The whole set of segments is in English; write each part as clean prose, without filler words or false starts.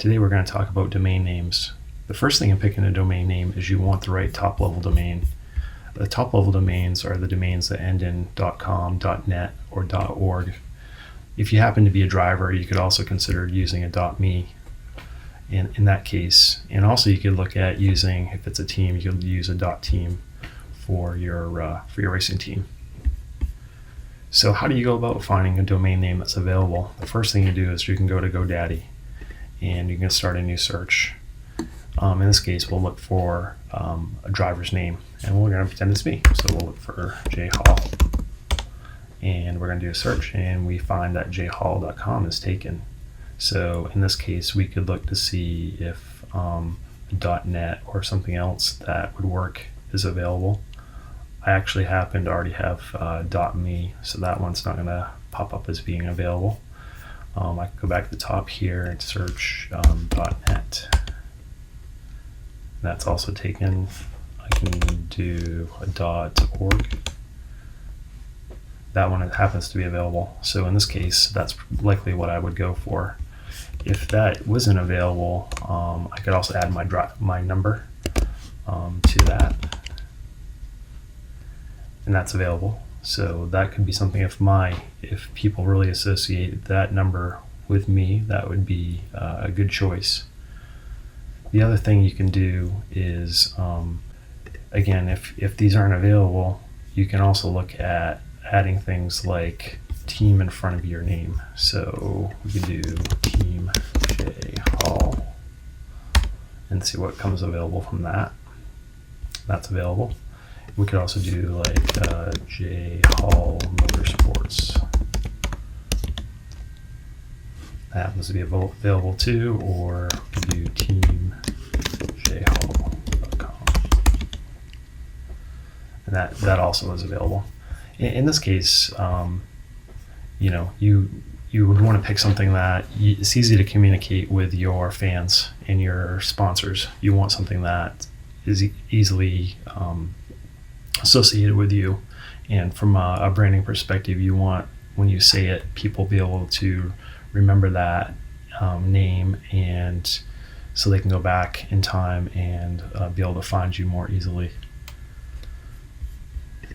Today we're going to talk about domain names. The first thing in picking a domain name is you want the right top-level domain. The top-level domains are the domains that end in .com, .net, or .org. If you happen to be a driver, you could also consider using a .me in that case. And also you could look at using, if it's a team, you could use a .team for your racing team. So how do you go about finding a domain name that's available? The first thing you do is you can go to GoDaddy and you can start a new search. In this case, we'll look for a driver's name, and we're going to pretend it's me. So we'll look for Jay Hall, and we're going to do a search, and we find that jhall.com is taken. So in this case, we could look to see if .net or something else that would work is available. I actually happen to already have .me, so that one's not going to pop up as being available. I can go back to the top here and search .net. That's also taken. I can do a .org. That one happens to be available. So in this case, that's likely what I would go for. If that wasn't available, I could also add my number to that, and that's available. So that could be something if people really associate that number with me, that would be a good choice. The other thing you can do is, again, if these aren't available, you can also look at adding things like team in front of your name. So we could do team Jay Hall and see what comes available from that. That's available. We could also do like Jay Hall Motorsports. That happens to be available too, or we could do team jhall.com. And that also is available. In this case, you would want to pick something that it's easy to communicate with your fans and your sponsors. You want something that is easily associated with you, and from a branding perspective, you want, when you say it, people be able to remember that name, and so they can go back in time and be able to find you more easily.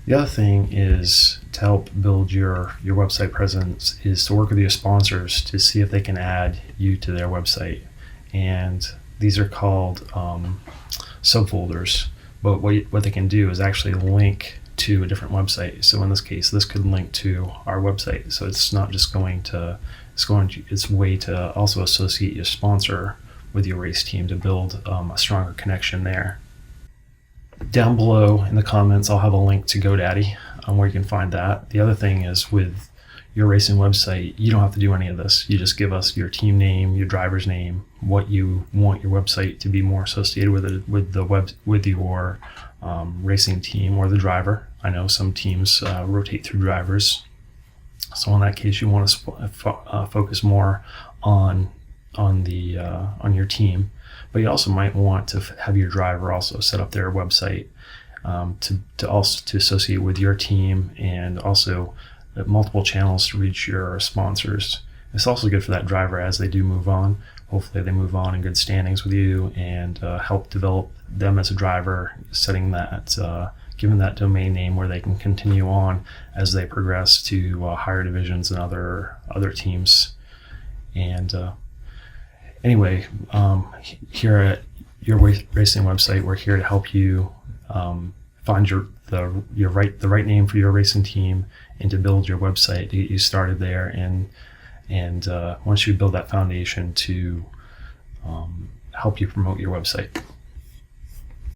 The other thing is to help build your website presence is to work with your sponsors to see if they can add you to their website, and these are called subfolders. But what they can do is actually link to a different website. So in this case, this could link to our website. So it's not just it's a way to also associate your sponsor with your race team to build a stronger connection there. Down below in the comments, I'll have a link to GoDaddy where you can find that. The other thing is, with your racing website, you don't have to do any of this. You just give us your team name, your driver's name, what you want your website to be more associated with your racing team or the driver. I know some teams rotate through drivers, so in that case, you want to focus more on your team. But you also might want to have your driver also set up their website to associate with your team, and also multiple channels to reach your sponsors. It's also good for that driver as they do move on. Hopefully they move on in good standings with you, and help develop them as a driver, given that domain name where they can continue on as they progress to higher divisions and other teams. And anyway, here at your racing website, we're here to help you find the right name for your racing team, and to build your website to get you started there, and once you build that foundation, to help you promote your website.